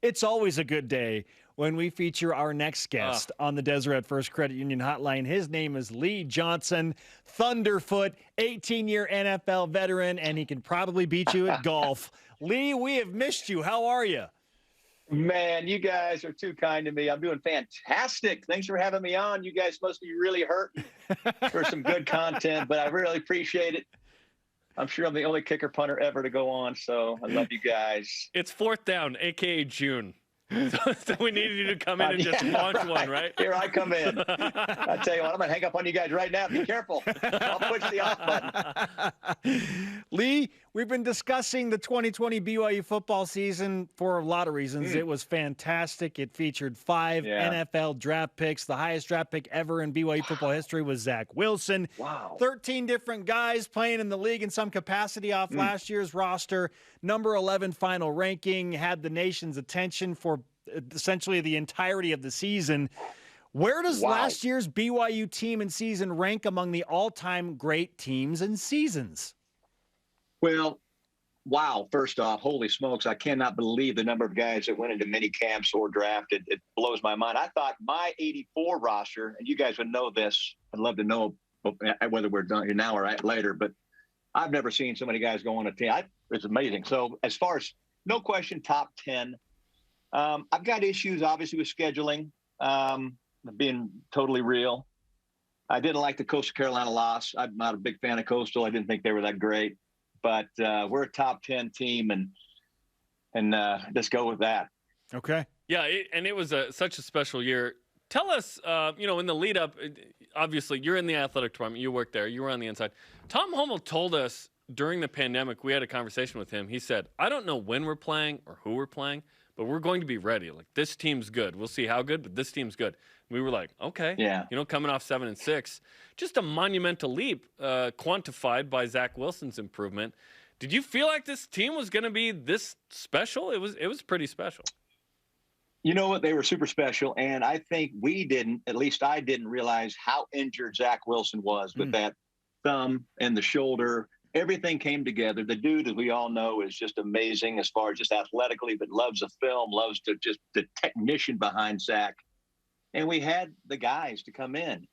It's always a good day when we feature our next guest on the Deseret First Credit Union Hotline. His name is Lee Johnson, Thunderfoot, 18-year NFL veteran, and he can probably beat you at golf. Lee, we have missed you. How are you? Man, you guys are too kind to me. I'm doing fantastic. Thanks for having me on. You guys must be really hurting for some good content, but I really appreciate it. I'm sure I'm the only kicker punter ever to go on, so I love you guys. It's fourth down, a.k.a. June. So we needed you to come in and just launch one, right? Here I come in. I tell you what, I'm going to hang up on you guys right now. Be careful. I'll push the off button. Lee, we've been discussing the 2020 BYU football season for a lot of reasons. It was fantastic. It featured 5 NFL draft picks. The highest draft pick ever in BYU football history was Zach Wilson. Wow. 13 different guys playing in the league in some capacity off last year's roster. Number 11 final ranking, had the nation's attention for essentially the entirety of the season. Where does last year's BYU team and season rank among the all-time great teams and seasons? Well, wow. First off, holy smokes, I cannot believe the number of guys that went into mini camps or drafted. It blows my mind. I thought my 84 roster, and you guys would know this, I'd love to know whether we're done here now or later, but I've never seen so many guys go on a team. It's amazing. So as far as, no question, top 10. I've got issues, obviously, with scheduling, being totally real. I didn't like the Coastal Carolina loss. I'm not a big fan of Coastal. I didn't think they were that great. But we're a top 10 team, and let's go with that. Okay. Yeah, it was such a special year. Tell us, in the lead up, obviously you're in the athletic department. You work there. You were on the inside. Tom Hummel told us during the pandemic, we had a conversation with him. He said, I don't know when we're playing or who we're playing, but we're going to be ready. Like, this team's good. We'll see how good, but this team's good. We were like, okay. Yeah. Coming off 7-6, just a monumental leap quantified by Zach Wilson's improvement. Did you feel like this team was going to be this special? It was pretty special. You know what? They were super special, and I think we didn't, at least I didn't realize how injured Zach Wilson was with that thumb and the shoulder. Everything came together. The dude, as we all know, is just amazing as far as just athletically, but loves the film, loves to just the technician behind Zach. And we had the guys to come in.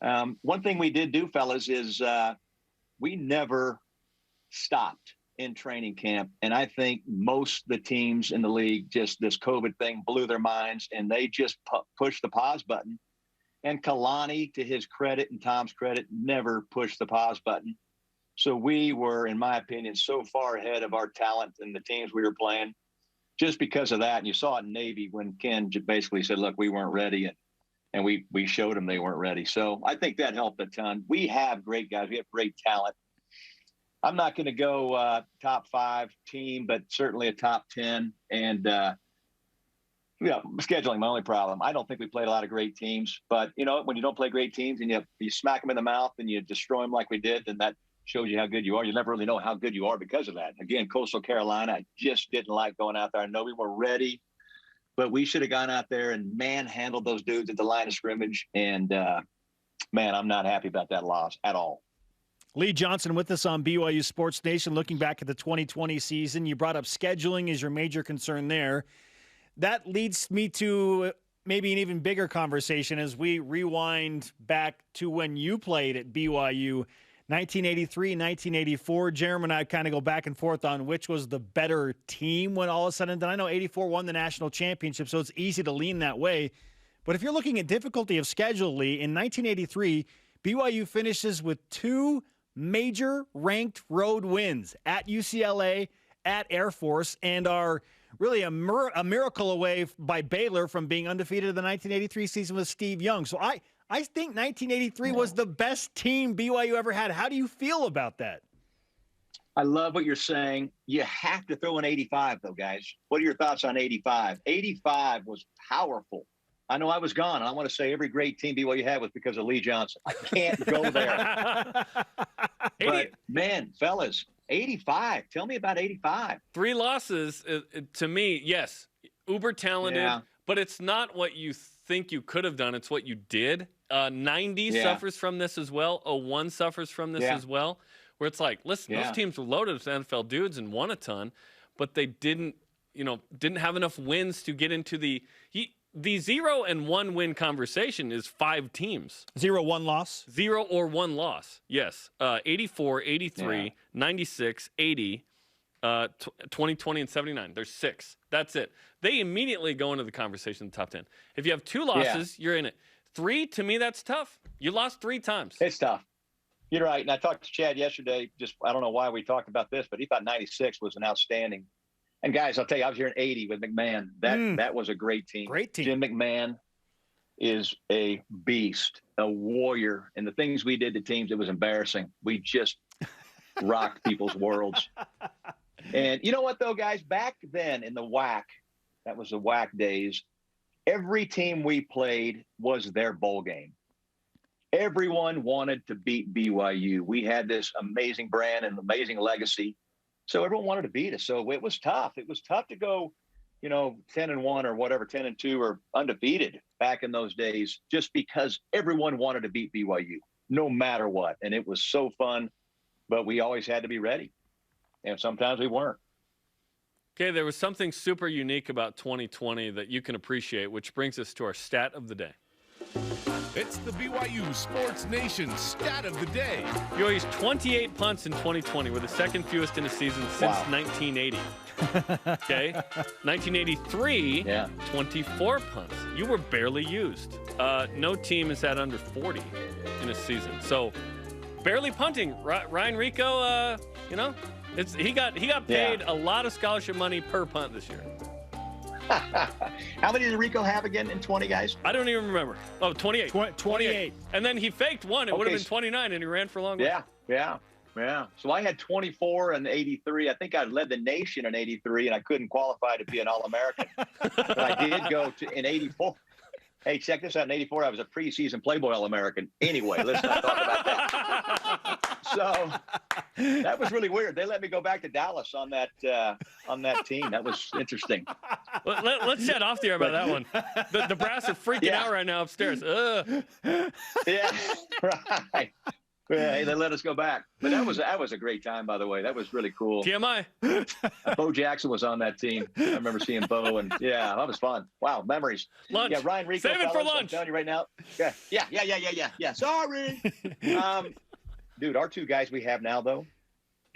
One thing we did do, fellas, is we never stopped in training camp. And I think most of the teams in the league, just this COVID thing blew their minds, and they just pushed the pause button. And Kalani, to his credit and Tom's credit, never pushed the pause button. So we were, in my opinion, so far ahead of our talent and the teams we were playing just because of that. And you saw it in Navy when Ken basically said, look, we weren't ready. And we showed them they weren't ready. So I think that helped a ton. We have great guys. We have great talent. I'm not going to go top 5 team, but certainly a top 10. And, scheduling, my only problem. I don't think we played a lot of great teams. But, when you don't play great teams and you smack them in the mouth and you destroy them like we did, then that shows you how good you are. You never really know how good you are because of that. Again, Coastal Carolina, I just didn't like going out there. I know we were ready, but we should have gone out there and manhandled those dudes at the line of scrimmage. And, man, I'm not happy about that loss at all. Lee Johnson with us on BYU Sports Nation. Looking back at the 2020 season, you brought up scheduling as your major concern there. That leads me to maybe an even bigger conversation as we rewind back to when you played at BYU. 1983, 1984, Jarom and I kind of go back and forth on which was the better team when all is said and done. I know 84 won the national championship, so it's easy to lean that way. But if you're looking at difficulty of schedule, Lee, in 1983, BYU finishes with 2 major ranked road wins at UCLA, at Air Force, and are really a miracle away by Baylor from being undefeated in the 1983 season with Steve Young. So I think 1983 was the best team BYU ever had. How do you feel about that? I love what you're saying. You have to throw in 85, though, guys. What are your thoughts on 85? 85 was powerful. I know I was gone. I want to say every great team BYU had was because of Lee Johnson. I can't go there. But, man, fellas, 85. Tell me about 85. 3 losses, to me, yes, uber talented, but it's not what you think you could have done. It's what you did. 90 suffers from this as well. 01 suffers from this as well, where it's like, listen, those teams were loaded with NFL dudes and won a ton, but they didn't didn't have enough wins to get into the 0 and 1 win conversation is 5 teams. 0-1 loss? 0 or 1 loss. Yes. 84, 83, 96, 80, 2020, and 79. There's 6. That's it. They immediately go into the conversation in the top 10. If you have 2 losses, you're in it. 3, to me, that's tough. You lost 3 times. It's tough. You're right. And I talked to Chad yesterday. I don't know why we talked about this, but he thought 96 was an outstanding. And guys, I'll tell you, I was here in 80 with McMahon. That was a great team. Great team. Jim McMahon is a beast, a warrior. And the things we did to teams, it was embarrassing. We just rocked people's worlds. And you know what, though, guys? Back then in the WAC, that was the WAC days, every team we played was their bowl game. Everyone wanted to beat BYU. We had this amazing brand and amazing legacy. So everyone wanted to beat us. So it was tough. It was tough to go, 10-1 or whatever, 10-2 or undefeated back in those days, just because everyone wanted to beat BYU no matter what. And it was so fun, but we always had to be ready. And sometimes we weren't. Okay, there was something super unique about 2020 that you can appreciate, which brings us to our stat of the day. It's the BYU Sports Nation stat of the day. BYU's 28 punts in 2020 were the second fewest in a season since 1980. Okay? 1983, 24 punts. You were barely used. No team has had under 40 in a season. So, barely punting. Ryan Rico, he got paid a lot of scholarship money per punt this year. How many did Rico have again in 20, guys? I don't even remember. Oh, 28. 28. And then he faked one. It would have been 29, and he ran for longer. Yeah. So I had 24 in 83. I think I led the nation in 83, and I couldn't qualify to be an All-American. But I did go in 84. Hey, check this out. In 84, I was a preseason Playboy All-American. Anyway, let's not talk about that. So that was really weird. They let me go back to Dallas on that team. That was interesting. Let's chat off the air about that one. The brass are freaking out right now upstairs. Yeah, right. Yeah, they let us go back. But that was a great time, by the way. That was really cool. TMI. Bo Jackson was on that team. I remember seeing Bo, and that was fun. Wow, memories. Lunch. Yeah, Ryan Rico. Save it for lunch. I'm telling you right now. Yeah. Sorry. Dude, our 2 guys we have now, though,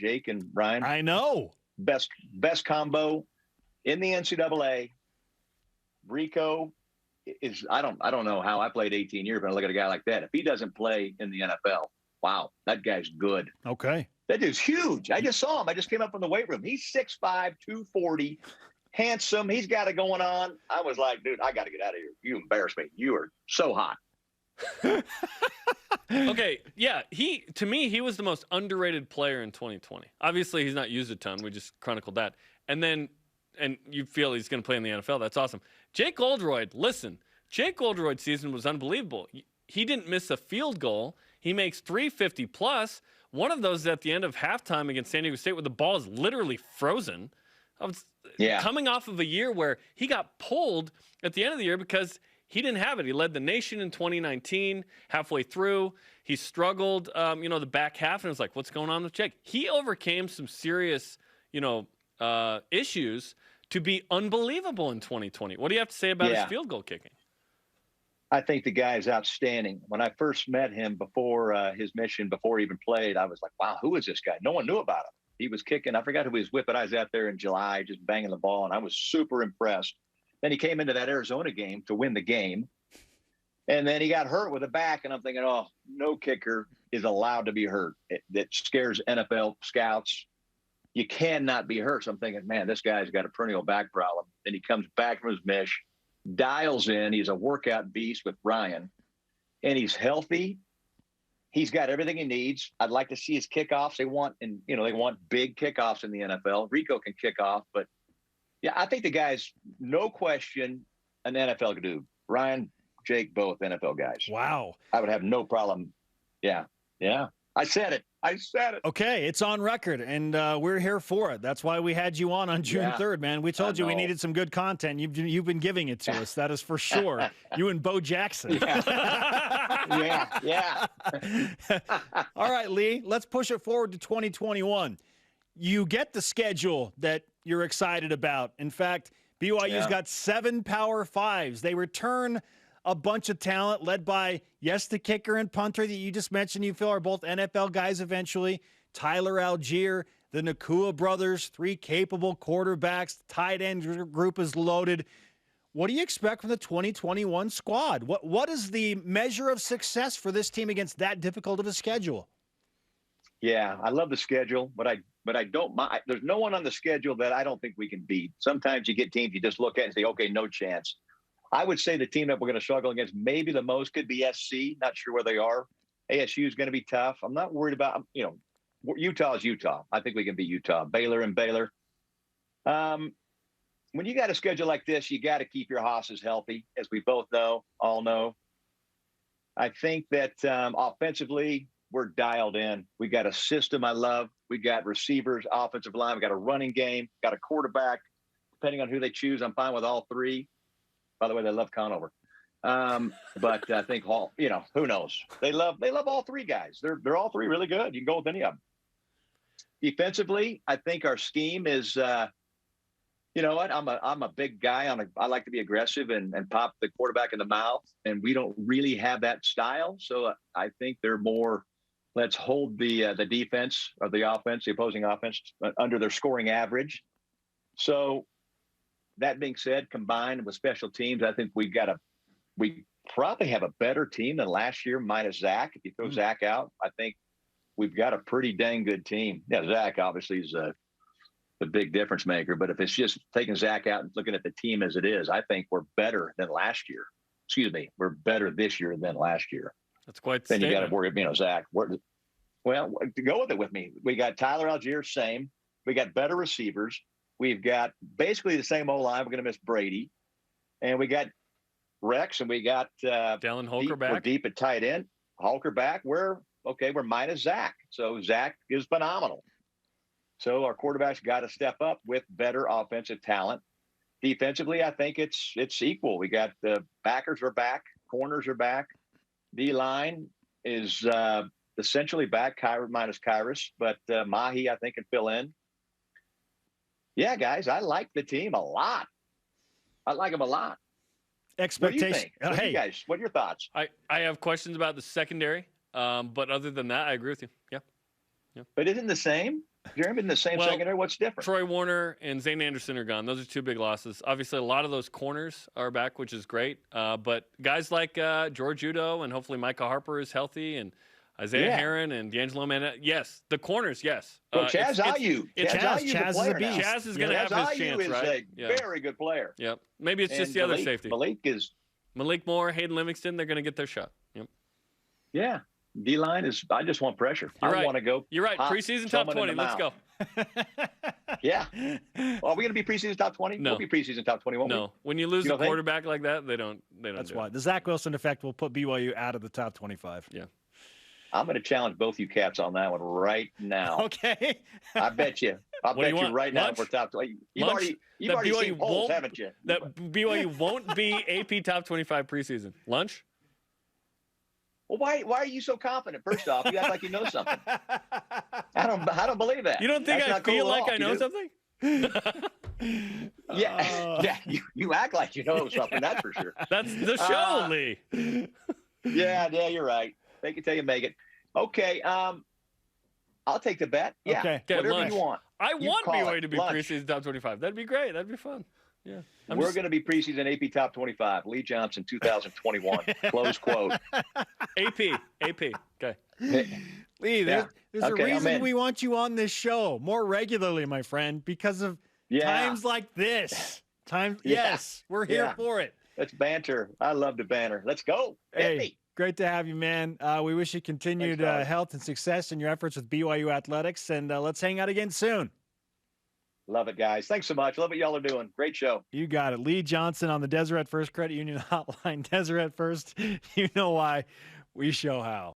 Jake and Ryan. I know. Best combo in the NCAA. Rico is I don't know how I played 18 years, but I look at a guy like that. If he doesn't play in the NFL, wow, that guy's good. Okay. That dude's huge. I just saw him. I just came up from the weight room. He's 6'5", 240, handsome. He's got it going on. I was like, dude, I got to get out of here. You embarrass me. You are so hot. Okay, yeah, to me, he was the most underrated player in 2020. Obviously, he's not used a ton. We just chronicled that. And you feel he's going to play in the NFL. That's awesome. Jake Oldroyd, listen, Jake Oldroyd's season was unbelievable. He didn't miss a field goal. He makes 350 plus. One of those at the end of halftime against San Diego State where the ball is literally frozen. Coming off of a year where he got pulled at the end of the year because he didn't have it. He led the nation in 2019. Halfway through, he struggled, the back half, and it was like, what's going on with Jake? He overcame some serious, issues to be unbelievable in 2020. What do you have to say about his field goal kicking? I think the guy is outstanding. When I first met him before his mission, before he even played, I was like, wow, who is this guy? No one knew about him. He was kicking. I forgot who he was with, but I was out there in July just banging the ball, and I was super impressed. Then he came into that Arizona game to win the game. And then he got hurt with a back, and I'm thinking, oh, no kicker is allowed to be hurt. That scares NFL scouts. You cannot be hurt. So I'm thinking, man, this guy's got a perennial back problem. Then he comes back from his mish, dials in. He's a workout beast with Ryan, and he's healthy. He's got everything he needs. I'd like to see his kickoffs. They want big kickoffs in the NFL. Rico can kick off, but yeah, I think the guy's, no question, an NFL dude. Ryan, Jake, both NFL guys. Wow. I would have no problem. Yeah. I said it. Okay, it's on record, and we're here for it. That's why we had you on June 3rd, man. We told you we needed some good content. You've been giving it to us. That is for sure. You and Bo Jackson. Yeah. All right, Lee, let's push it forward to 2021. You get the schedule that you're excited about. In fact, BYU's got 7 Power Fives. They return a bunch of talent led by, yes, the kicker and punter that you just mentioned, you feel are both NFL guys eventually. Tyler Algier, the Nakua brothers, 3 capable quarterbacks. The tight end group is loaded. What do you expect from the 2021 squad? What is the measure of success for this team against that difficult of a schedule? Yeah, I love the schedule, but I don't mind. There's no one on the schedule that I don't think we can beat. Sometimes you get teams you just look at and say, okay, no chance. I would say the team that we're going to struggle against maybe the most could be SC. Not sure where they are. ASU is going to be tough. I'm not worried about, Utah is Utah. I think we can beat Utah. Baylor. When you got a schedule like this, you got to keep your hosses healthy, as we both all know. I think that offensively, we're dialed in. We got a system I love. We got receivers, offensive line. We got a running game. Got a quarterback. Depending on who they choose, I'm fine with all 3. By the way, they love Conover. But I think who knows? They love all 3 guys. They're all 3 really good. You can go with any of them. Defensively, I think our scheme is. You know what? I'm a big guy. I like to be aggressive and pop the quarterback in the mouth, and we don't really have that style. So I think they're more. Let's hold the defense or the offense, the opposing offense, under their scoring average. So that being said, combined with special teams, I think we probably have a better team than last year, minus Zach. If you throw Zach out, I think we've got a pretty dang good team. Yeah, Zach obviously is the big difference maker, but if it's just taking Zach out and looking at the team as it is, I think we're better than last year. Excuse me, we're better this year than last year. That's quite. Then you got to worry, Zach. Well, to go with it with me, we got Tyler Algier, same. We got better receivers. We've got basically the same O-line. We're going to miss Brady, and we got Rex, and we got Dallin Holker back. We're deep at tight end. Holker back. We're minus Zach, so Zach is phenomenal. So our quarterbacks got to step up with better offensive talent. Defensively, I think it's equal. We got the backers are back, corners are back. D-line is essentially back, minus Kyrus, but Mahi, I think, can fill in. Yeah, guys, I like the team a lot. I like them a lot. Expectation. What do you think? Guys, what are your thoughts? I have questions about the secondary, but other than that, I agree with you. Yeah. But isn't the same? Jeremy, in the same secondary, what's different? Troy Warner and Zane Anderson are gone. Those are 2 big losses. Obviously, a lot of those corners are back, which is great. But guys like George Udo and hopefully Micah Harper is healthy, and Isaiah Herron and D'Angelo Manette. Yes, the corners, yes. Well, Chaz Ayu. Chaz is a beast. Chaz is going to have his chance, right? Chaz is a very good player. Yep. Maybe it's just the other safety. Malik Moore, Hayden Livingston, they're going to get their shot. Yep. Yeah. D-line is – I just want pressure. I want to go. You're right. Preseason top 20. Let's go. Yeah. Well, are we going to be preseason top 20? No. We'll be preseason top 20, won't we? No. When you lose a quarterback like that, they don't That's do why. it. The Zach Wilson effect will put BYU out of the top 25. Yeah. I'm going to challenge both you cats on that one right now. Okay. I bet you. I'll bet you right now we're top 20. You've already seen polls, haven't you? That BYU won't be AP top 25 preseason. Lunch? Well, why are you so confident? First off, you act like you know something. I don't believe that. You don't think I feel cool like I know something? Yeah. You act like you know something. That's for sure. That's the show, Lee. Yeah, you're right. Make it till you make it. Okay. I'll take the bet. Yeah. Okay. Whatever you want. I want BYU to be preseason top 25. That'd be great. That'd be fun. Yeah. We're going to be preseason AP top 25. Lee Johnson, 2021. Close quote. AP. Okay. Lee, there's a reason we want you on this show more regularly, my friend, because of times like this. Yes, we're here for it. Let's banter. I love to banter. Let's go. Hey, great to have you, man. We wish you continued health and success in your efforts with BYU Athletics, and let's hang out again soon. Love it, guys. Thanks so much. Love what y'all are doing. Great show. You got it. Lee Johnson on the Deseret First Credit Union Hotline. Deseret First, you know why. We show how.